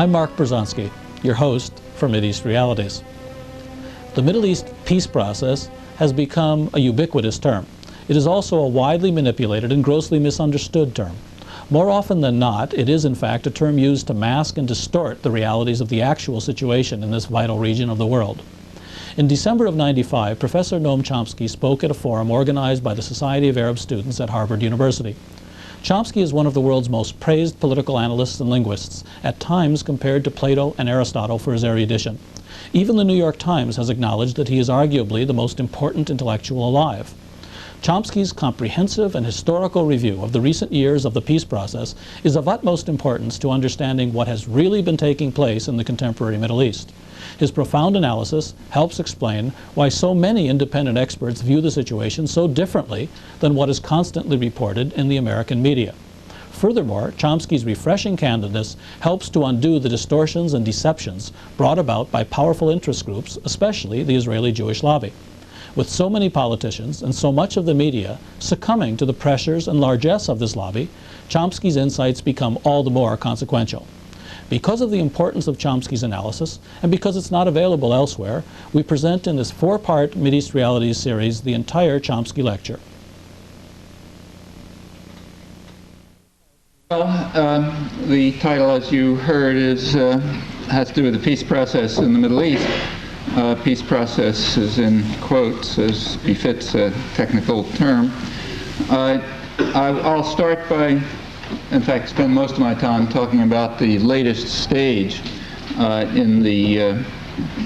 I'm Mark Bruzonsky, your host for Mideast Realities. The Middle East peace process has become a ubiquitous term. It is also a widely manipulated and grossly misunderstood term. More often than not, it is in fact a term used to mask and distort the realities of the actual situation in this vital region of the world. In December of '95, Professor Noam Chomsky spoke at a forum organized by the Society of Arab Students at Harvard University. Chomsky is one of the world's most praised political analysts and linguists, at times compared to Plato and Aristotle for his erudition. Even the New York Times has acknowledged that he is arguably the most important intellectual alive. Chomsky's comprehensive and historical review of the recent years of the peace process is of utmost importance to understanding what has really been taking place in the contemporary Middle East. His profound analysis helps explain why so many independent experts view the situation so differently than what is constantly reported in the American media. Furthermore, Chomsky's refreshing candidness helps to undo the distortions and deceptions brought about by powerful interest groups, especially the Israeli Jewish lobby. With so many politicians and so much of the media succumbing to the pressures and largesse of this lobby, Chomsky's insights become all the more consequential. Because of the importance of Chomsky's analysis, and because it's not available elsewhere, we present in this four-part Mideast Realities series the entire Chomsky lecture. Well, the title, as you heard, has to do with the peace process in the Middle East. Peace process is in quotes, as befits a technical term. I'll start by, in fact, spend most of my time talking about the latest stage in the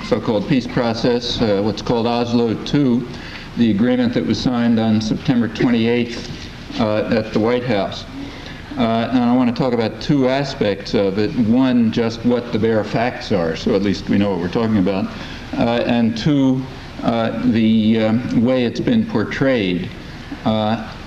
so-called peace process, what's called Oslo II, the agreement that was signed on September 28th at the White House. And I want to talk about two aspects of it. One, just what the bare facts are, so at least we know what we're talking about. And two, the way it's been portrayed.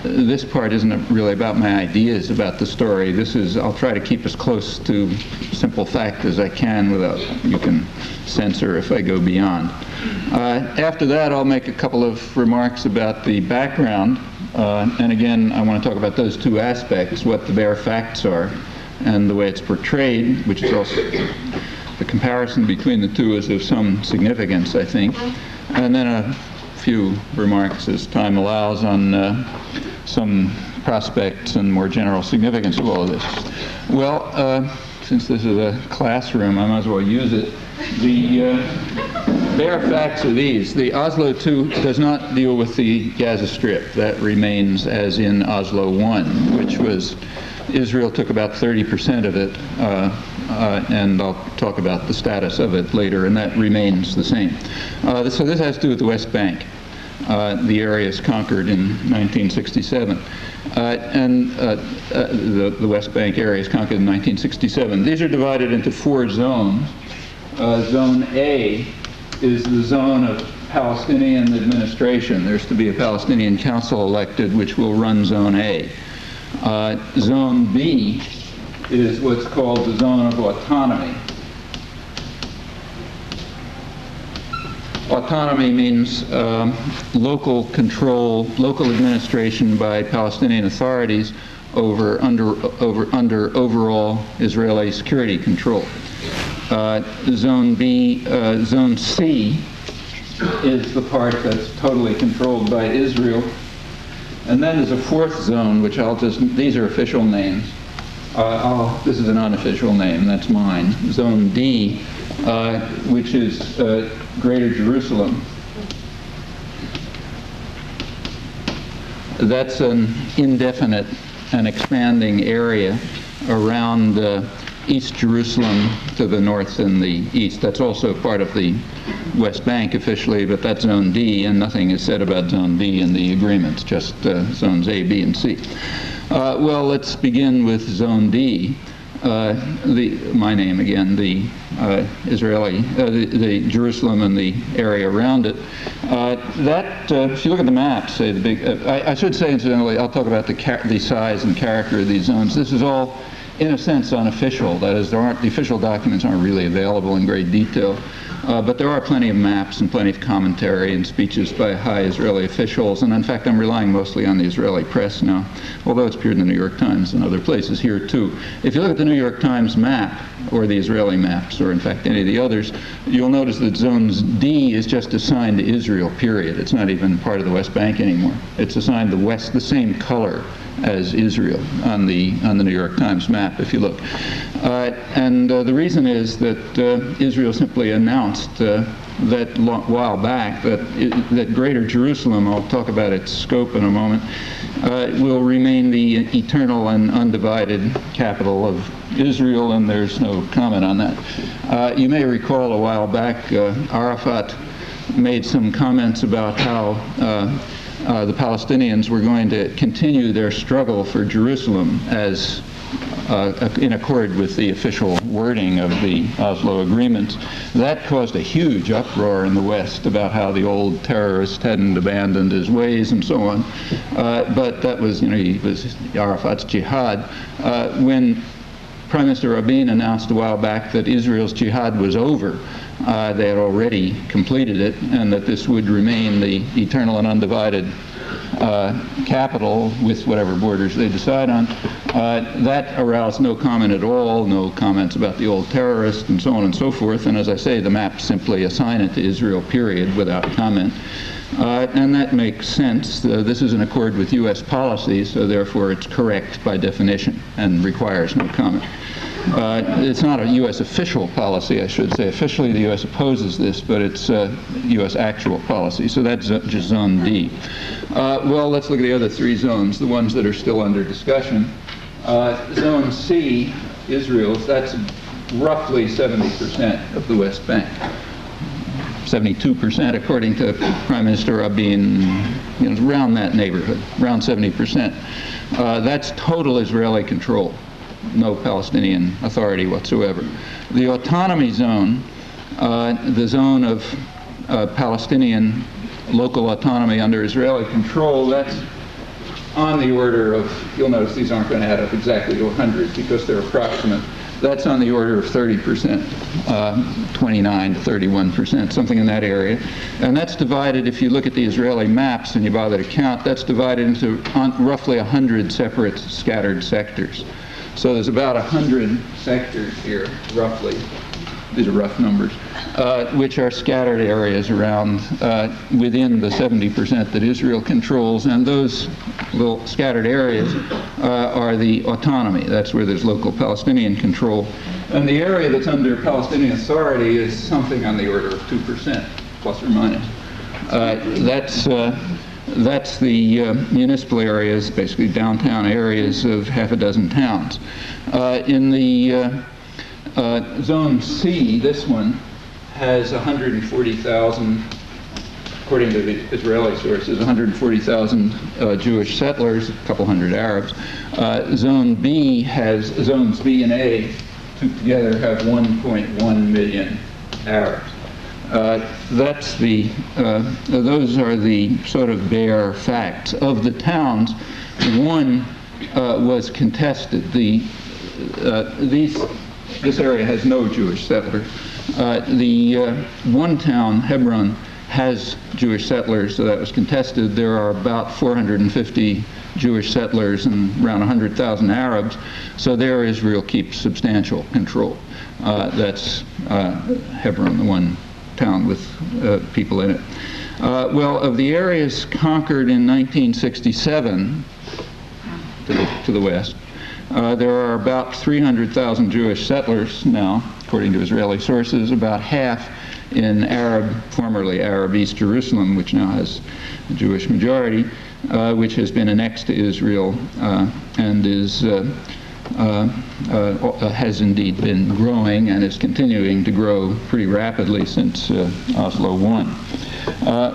This part isn't really about my ideas about the story. I'll try to keep as close to simple fact as I can without, you can censor if I go beyond. After that, I'll make a couple of remarks about the background. And again, I want to talk about those two aspects, what the bare facts are and the way it's portrayed, which is also the comparison between the two is of some significance, I think. And then a few remarks as time allows on some prospects and more general significance of all of this. Well, since this is a classroom, I might as well use it. The bare facts are these. The Oslo II does not deal with the Gaza Strip. That remains as in Oslo I, which was Israel took about 30% of it, and I'll talk about the status of it later, and that remains the same. So this has to do with the West Bank, the areas conquered in 1967. The West Bank areas conquered in 1967. These are divided into four zones. Zone A is the zone of Palestinian administration. There's to be a Palestinian council elected which will run Zone A. Zone B is what's called the zone of autonomy. Autonomy means local control, local administration by Palestinian authorities under overall Israeli security control. Zone C is the part that's totally controlled by Israel. And then there's a fourth zone, which these are official names. This is an unofficial name, that's mine. Zone D, which is Greater Jerusalem. That's an indefinite and expanding area around East Jerusalem to the north and the east. That's also part of the West Bank officially, but that's Zone D, and nothing is said about Zone D in the agreements, just Zones A, B, and C. Well, let's begin with Zone D. My name again, the Israeli, the Jerusalem and the area around it. If you look at the map, say the big, I should say incidentally, I'll talk about the size and character of these zones. This is all in a sense, unofficial. That is, the official documents aren't really available in great detail. But there are plenty of maps and plenty of commentary and speeches by high Israeli officials. And in fact, I'm relying mostly on the Israeli press now, although it's appeared in the New York Times and other places here too. If you look at the New York Times map, or the Israeli maps, or in fact any of the others, you'll notice that Zones D is just assigned to Israel, period. It's not even part of the West Bank anymore. It's assigned the same color as Israel on the New York Times map, if you look. The reason is that Israel simply announced that while back that Greater Jerusalem, I'll talk about its scope in a moment, will remain the eternal and undivided capital of Israel, and there's no comment on that. You may recall a while back Arafat made some comments about how the Palestinians were going to continue their struggle for Jerusalem as in accord with the official wording of the Oslo agreements. That caused a huge uproar in the West about how the old terrorist hadn't abandoned his ways and so on. But that was, he was Arafat's jihad. When Prime Minister Rabin announced a while back that Israel's jihad was over, they had already completed it, and that this would remain the eternal and undivided capital with whatever borders they decide on. That aroused no comment at all, no comments about the old terrorist and so on and so forth. And as I say, the maps simply assign it to Israel, period, without comment. And that makes sense. This is in accord with U.S. policy, so therefore it's correct by definition and requires no comment. It's not a U.S. official policy, I should say. Officially, the U.S. opposes this, but it's U.S. actual policy. So that's just Zone D. Well, let's look at the other three zones, the ones that are still under discussion. Zone C, Israel's, that's roughly 70% of the West Bank. 72%, according to Prime Minister Rabin, around that neighborhood, around 70%. That's total Israeli control. No Palestinian authority whatsoever. The autonomy zone, the zone of Palestinian local autonomy under Israeli control, that's on the order of, you'll notice these aren't going to add up exactly to 100 because they're approximate. That's on the order of 30%, 29 to 31%, something in that area. And that's divided, if you look at the Israeli maps and you bother to count, that's divided into roughly 100 separate scattered sectors. So there's about 100 sectors here, roughly. These are rough numbers, which are scattered areas around within the 70% that Israel controls, and those little scattered areas are the autonomy. That's where there's local Palestinian control. And the area that's under Palestinian authority is something on the order of 2%, plus or minus. That's the municipal areas, basically downtown areas of half a dozen towns. In the Zone C, this one has 140,000, according to the Israeli sources, 140,000 Jewish settlers, a couple hundred Arabs. Zone B has, Zones B and A together have 1.1 million Arabs. That's those are the sort of bare facts. Of the towns, one was contested. This area has no Jewish settlers. One town, Hebron, has Jewish settlers, so that was contested. There are about 450 Jewish settlers and around 100,000 Arabs, so there Israel keeps substantial control. That's Hebron, the one town with people in it. Well, of the areas conquered in 1967 to the west, there are about 300,000 Jewish settlers now, according to Israeli sources, about half in formerly Arab East Jerusalem, which now has a Jewish majority, which has been annexed to Israel and has indeed been growing and is continuing to grow pretty rapidly since Oslo I.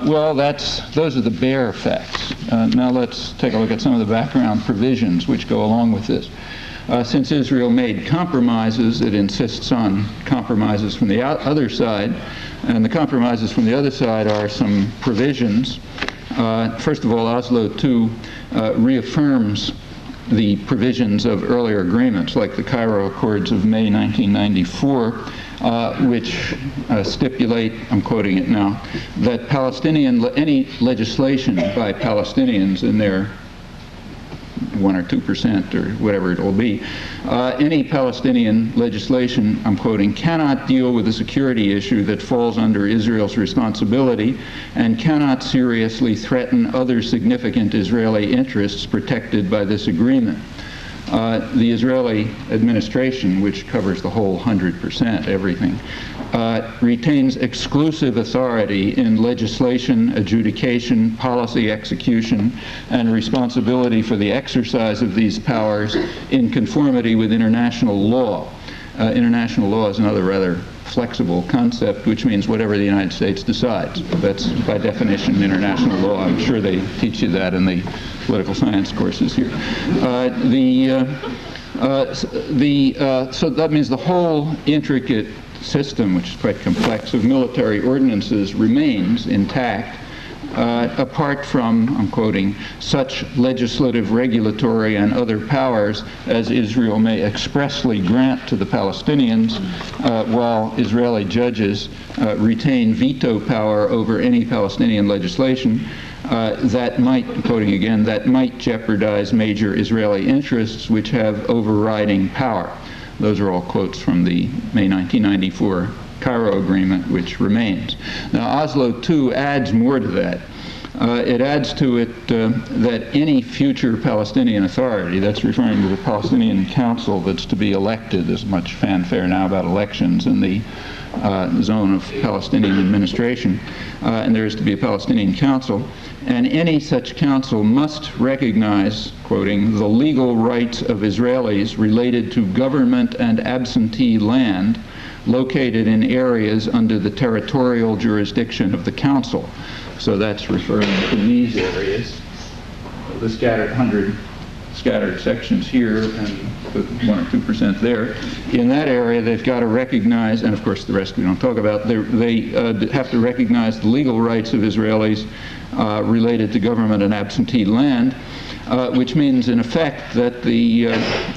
Well, those are the bare facts. Now let's take a look at some of the background provisions which go along with this. Since Israel made compromises, it insists on compromises from the other side, and the compromises from the other side are some provisions. First of all, Oslo II reaffirms the provisions of earlier agreements, like the Cairo Accords of May 1994, which stipulate, I'm quoting it now, that any legislation by Palestinians in their 1 or 2% or whatever it will be, any Palestinian legislation, I'm quoting, cannot deal with a security issue that falls under Israel's responsibility and cannot seriously threaten other significant Israeli interests protected by this agreement. The Israeli administration, which covers the whole 100%, everything, retains exclusive authority in legislation, adjudication, policy execution, and responsibility for the exercise of these powers in conformity with international law. International law is another rather flexible concept, which means whatever the United States decides. That's by definition international law. I'm sure they teach you that in the political science courses here. So that means the whole intricate system, which is quite complex, of military ordinances remains intact, apart from, I'm quoting, such legislative, regulatory, and other powers as Israel may expressly grant to the Palestinians, while Israeli judges retain veto power over any Palestinian legislation that might, I'm quoting again, that might jeopardize major Israeli interests which have overriding power. Those are all quotes from the May 1994 Cairo Agreement, which remains. Now, Oslo II adds more to that. It adds to it that any future Palestinian authority, that's referring to the Palestinian Council that's to be elected, there's much fanfare now about elections in the zone of Palestinian administration, and there is to be a Palestinian Council, and any such council must recognize, quoting, the legal rights of Israelis related to government and absentee land located in areas under the territorial jurisdiction of the council. So that's referring to these areas, the scattered 100 scattered sections here and the 1 or 2% there. In that area, they've got to recognize, and of course the rest we don't talk about, they have to recognize the legal rights of Israelis related to government and absentee land, which means in effect that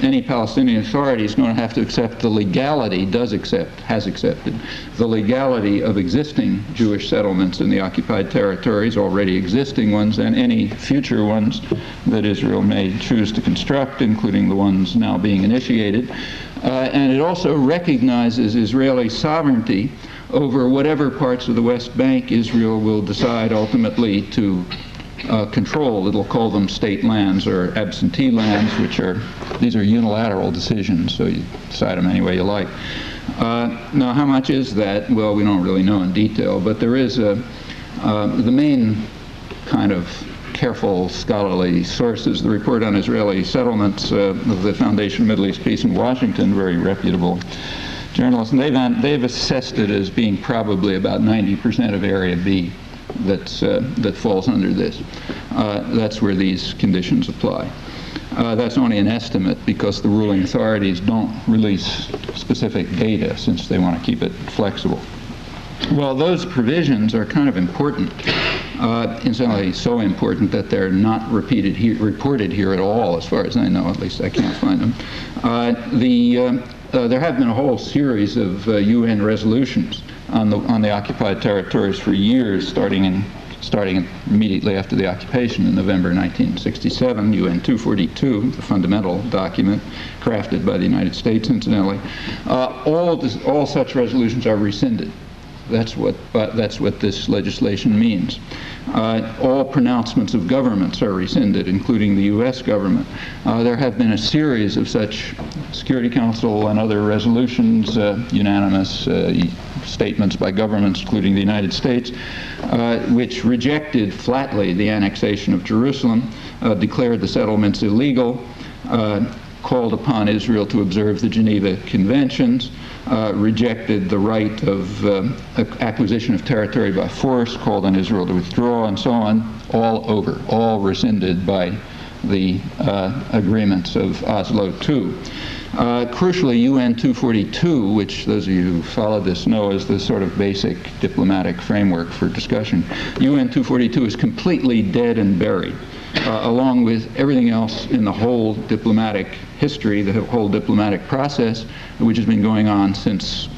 any Palestinian authority is going to have to accept the legality, has accepted, the legality of existing Jewish settlements in the occupied territories, already existing ones, and any future ones that Israel may choose to construct, including the ones now being initiated. And it also recognizes Israeli sovereignty over whatever parts of the West Bank Israel will decide ultimately to control. It'll call them state lands or absentee lands, these are unilateral decisions, so you decide them any way you like. Now, how much is that? Well, we don't really know in detail, but there is the main kind of careful scholarly sources, the report on Israeli settlements of the Foundation of Middle East Peace in Washington, very reputable journalists, and they've assessed it as being probably about 90% of Area B that falls under this. That's where these conditions apply. That's only an estimate because the ruling authorities don't release specific data since they want to keep it flexible. Well, those provisions are kind of important, incidentally so important that they're not reported here at all, as far as I know. At least I can't find them. There have been a whole series of UN resolutions on the occupied territories for years, starting immediately after the occupation in November 1967, UN 242, the fundamental document crafted by the United States, incidentally. All such resolutions are rescinded. That's what this legislation means. All pronouncements of governments are rescinded, including the U.S. government. There have been a series of such Security Council and other resolutions, unanimous statements by governments, including the United States, which rejected flatly the annexation of Jerusalem, declared the settlements illegal, called upon Israel to observe the Geneva Conventions, rejected the right of acquisition of territory by force, called on Israel to withdraw, and so on, all rescinded by the agreements of Oslo II. Crucially, UN 242, which those of you who followed this know is the sort of basic diplomatic framework for discussion, UN 242 is completely dead and buried, along with everything else in the whole diplomatic history, the whole diplomatic process, which has been going on since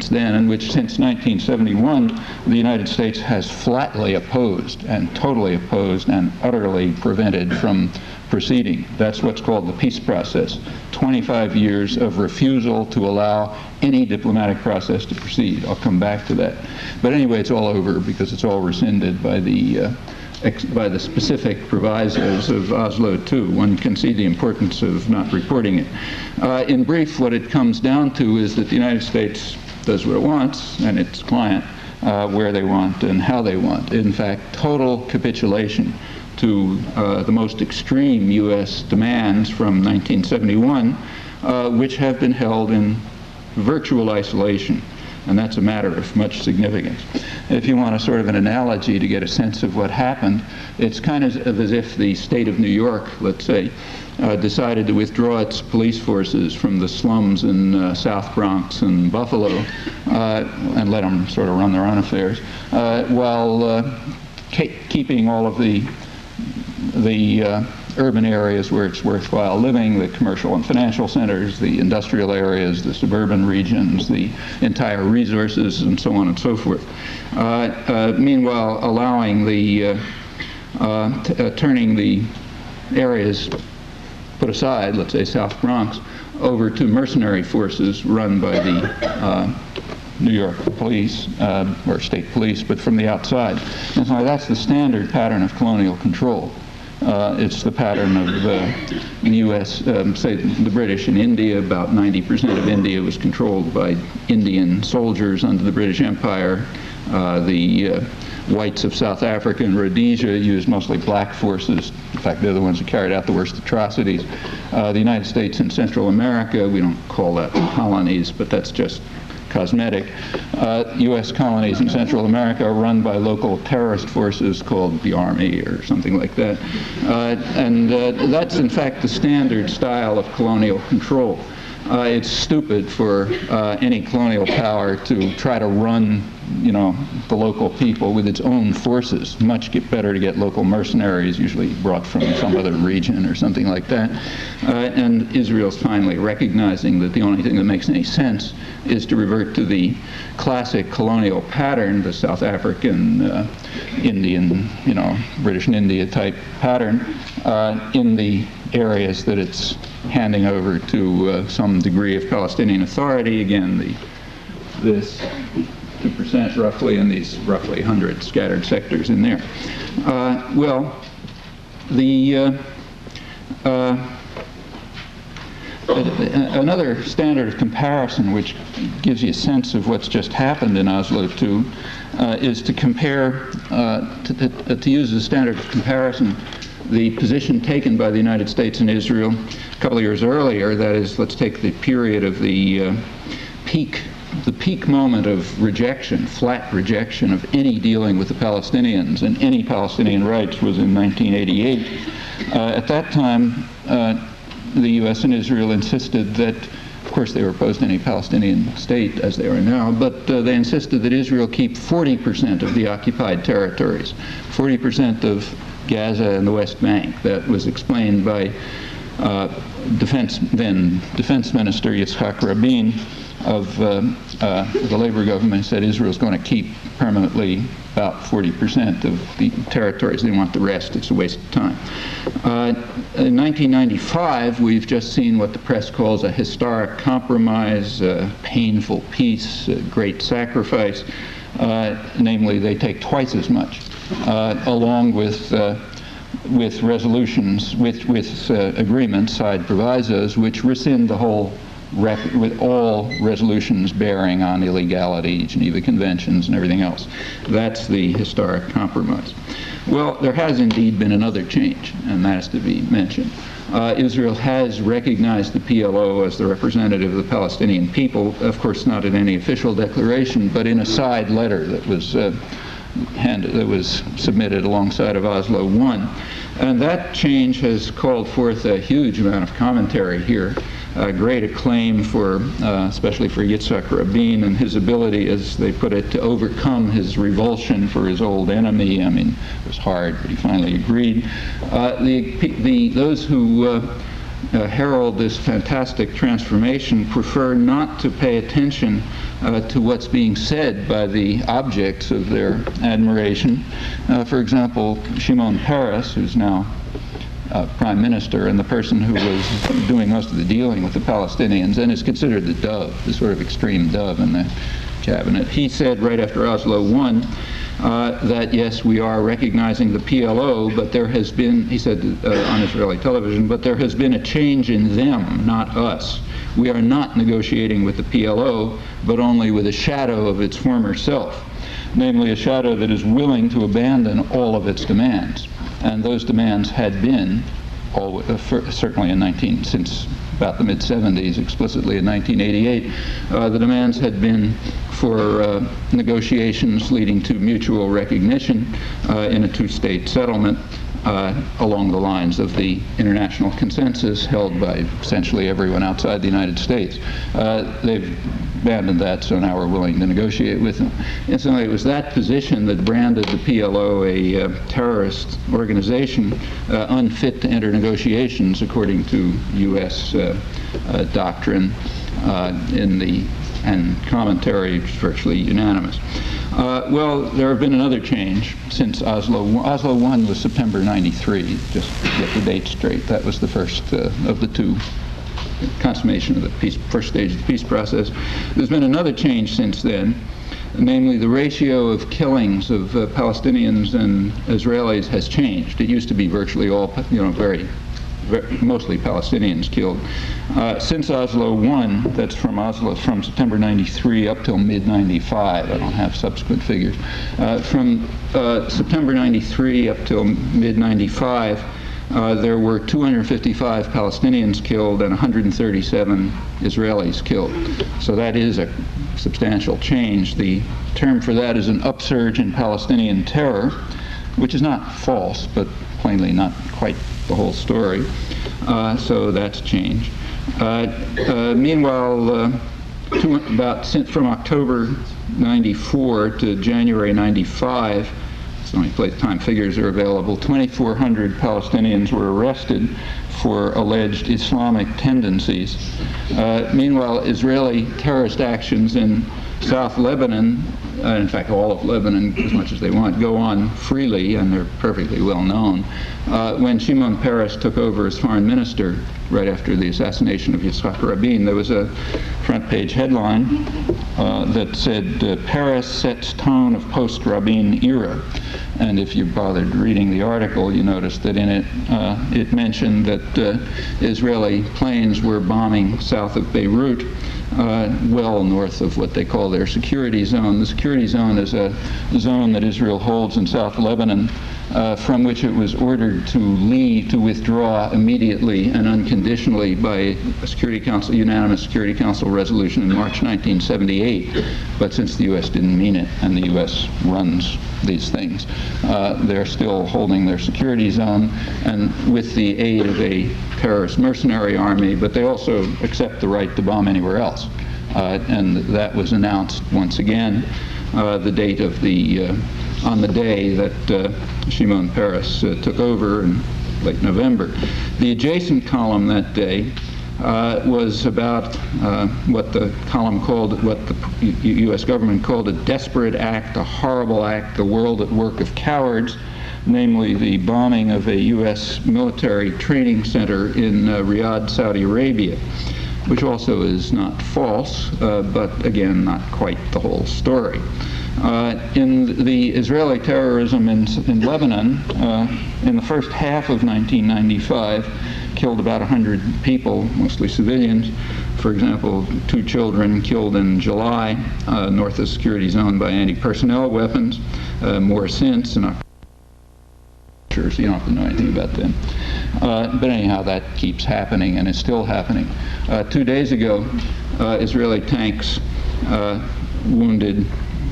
then, and which since 1971 the United States has flatly opposed and totally opposed and utterly prevented from proceeding. That's what's called the peace process. 25 years of refusal to allow any diplomatic process to proceed. I'll come back to that. But anyway, it's all over because it's all rescinded by the specific provisos of Oslo II. One can see the importance of not reporting it. In brief, what it comes down to is that the United States does what it wants, and its client where they want and how they want. In fact, total capitulation to the most extreme U.S. demands from 1971, which have been held in virtual isolation. And that's a matter of much significance. If you want a sort of an analogy to get a sense of what happened, it's kind of as if the state of New York, let's say, decided to withdraw its police forces from the slums in South Bronx and Buffalo and let them sort of run their own affairs, while keeping all of the urban areas where it's worthwhile living, the commercial and financial centers, the industrial areas, the suburban regions, the entire resources, and so on and so forth. Meanwhile, allowing turning the areas put aside, let's say South Bronx, over to mercenary forces run by the New York police, or state police, but from the outside. And so that's the standard pattern of colonial control. It's the pattern of the U.S., say the British in India. About 90% of India was controlled by Indian soldiers under the British Empire. The whites of South Africa and Rhodesia used mostly black forces. In fact, they're the ones who carried out the worst atrocities. The United States and Central America, we don't call that colonies, but that's just cosmetic. U.S. colonies in Central America are run by local terrorist forces called the Army or something like that. That's in fact the standard style of colonial control. It's stupid for any colonial power to try to run, the local people with its own forces. Much better to get local mercenaries, usually brought from some other region or something like that. And Israel's finally recognizing that the only thing that makes any sense is to revert to the classic colonial pattern, the South African, Indian, British and India type pattern, in the areas that it's handing over to some degree of Palestinian authority. Again, this 2% roughly, and these roughly 100 scattered sectors in there. Another standard of comparison which gives you a sense of what's just happened in Oslo II is to compare, to use as a standard of comparison, the position taken by the United States and Israel a couple of years earlier. That is, let's take the period of the peak moment of rejection, flat rejection of any dealing with the Palestinians and any Palestinian rights was in 1988. At that time, the U.S. and Israel insisted that, of course, they were opposed to any Palestinian state as they are now, but they insisted that Israel keep 40% of the occupied territories, 40% of Gaza and the West Bank. That was explained by Defense Minister Yitzhak Rabin of the Labor government. Said Israel's going to keep permanently about 40% of the territories. They want the rest. It's a waste of time. In 1995, we've just seen what the press calls a historic compromise, painful peace, great sacrifice. Namely, they take twice as much, along with resolutions, with agreements, side provisos, which rescind the whole record, with all resolutions bearing on illegality, Geneva Conventions, and everything else. That's the historic compromise. Well, there has indeed been another change, and that has to be mentioned. Israel has recognized the PLO as the representative of the Palestinian people, of course not in any official declaration, but in a side letter that was submitted alongside of Oslo I. And that change has called forth a huge amount of commentary here. great acclaim for, especially for Yitzhak Rabin and his ability, as they put it, to overcome his revulsion for his old enemy. I mean, it was hard, but he finally agreed. Those who herald this fantastic transformation prefer not to pay attention to what's being said by the objects of their admiration. For example, Shimon Peres, who's now prime minister and the person who was doing most of the dealing with the Palestinians and is considered the dove, the sort of extreme dove in the cabinet. He said right after Oslo I that yes, we are recognizing the PLO, but there has been, he said on Israeli television, but there has been a change in them, not us. We are not negotiating with the PLO, but only with a shadow of its former self, namely a shadow that is willing to abandon all of its demands. And those demands had been, certainly since about the mid-70s, explicitly in 1988, the demands had been for negotiations leading to mutual recognition in a two-state settlement along the lines of the international consensus held by essentially everyone outside the United States. They've abandoned that, so now we're willing to negotiate with them. Incidentally, it was that position that branded the PLO a terrorist organization unfit to enter negotiations, according to U.S. Doctrine and commentary, which is virtually unanimous. Well, there have been another change since Oslo. Oslo I was September '93, just to get the date straight. That was the first of the two, consummation of the first stage of the peace process. There's been another change since then, namely the ratio of killings of Palestinians and Israelis has changed. It used to be virtually all, mostly Palestinians killed. Since Oslo I, that's from September '93 up till mid-'95, I don't have subsequent figures. From September '93 up till mid-'95, there were 255 Palestinians killed and 137 Israelis killed. So that is a substantial change. The term for that is an upsurge in Palestinian terror, which is not false, but plainly not quite the whole story. So that's changed. Meanwhile, from October '94 to January '95, it's the only place time figures are available, 2,400 Palestinians were arrested for alleged Islamic tendencies. Meanwhile, Israeli terrorist actions in South Lebanon, in fact all of Lebanon, as much as they want, go on freely, and they're perfectly well known. When Shimon Peres took over as foreign minister, right after the assassination of Yitzhak Rabin, there was a front-page headline that said, Peres sets tone of post-Rabin era. And if you bothered reading the article, you noticed that in it, it mentioned that Israeli planes were bombing south of Beirut, well north of what they call their security zone. The security zone is a zone that Israel holds in South Lebanon, from which it was ordered to withdraw immediately and unconditionally by a unanimous Security Council resolution in March 1978. But since the U.S. didn't mean it, and the U.S. runs these things, they're still holding their security zone, and with the aid of a terrorist mercenary army, but they also accept the right to bomb anywhere else. And that was announced once again, the date of on the day that Shimon Peres took over in late November. The adjacent column that day was about what the column called, what the U.S. government called a desperate act, a horrible act, the world at work of cowards, namely the bombing of a U.S. military training center in Riyadh, Saudi Arabia, which also is not false, but again, not quite the whole story. In the Israeli terrorism in Lebanon, in the first half of 1995, killed about 100 people, mostly civilians. For example, 2 children killed in July, north of the security zone by anti-personnel weapons, more since, and so you don't have to know anything about them. But anyhow, that keeps happening and is still happening. 2 days ago, Israeli tanks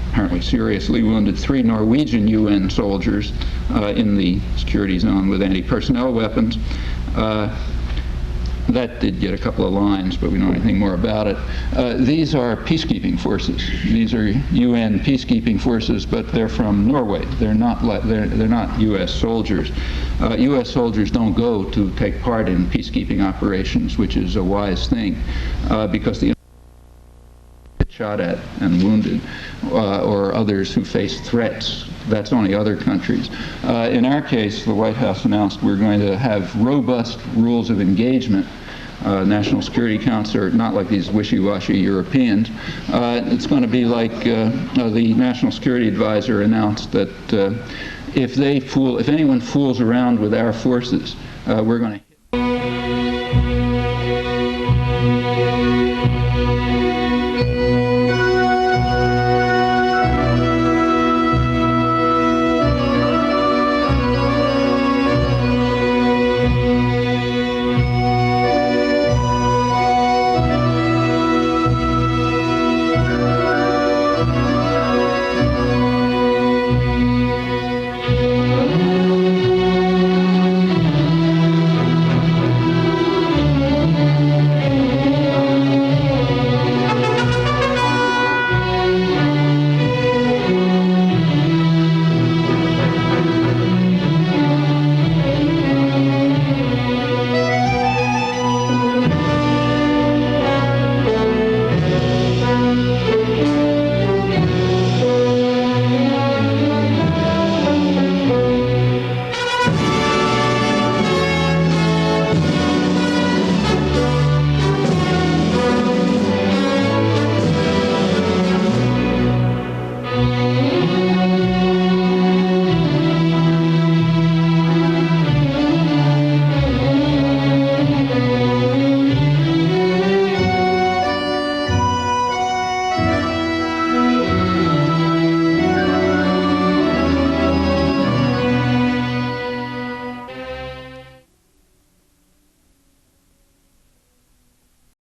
apparently seriously wounded 3 Norwegian UN soldiers in the security zone with anti-personnel weapons. that did get a couple of lines, but we don't know anything more about it. These are peacekeeping forces. These are UN peacekeeping forces, but they're from Norway. They're not U.S. soldiers. U.S. soldiers don't go to take part in peacekeeping operations, which is a wise thing, because the get shot at and wounded, or others who face threats. That's only other countries. In our case, the White House announced we're going to have robust rules of engagement. National Security Council are not like these wishy-washy Europeans. It's going to be like the National Security Advisor announced that if anyone fools around with our forces, we're going to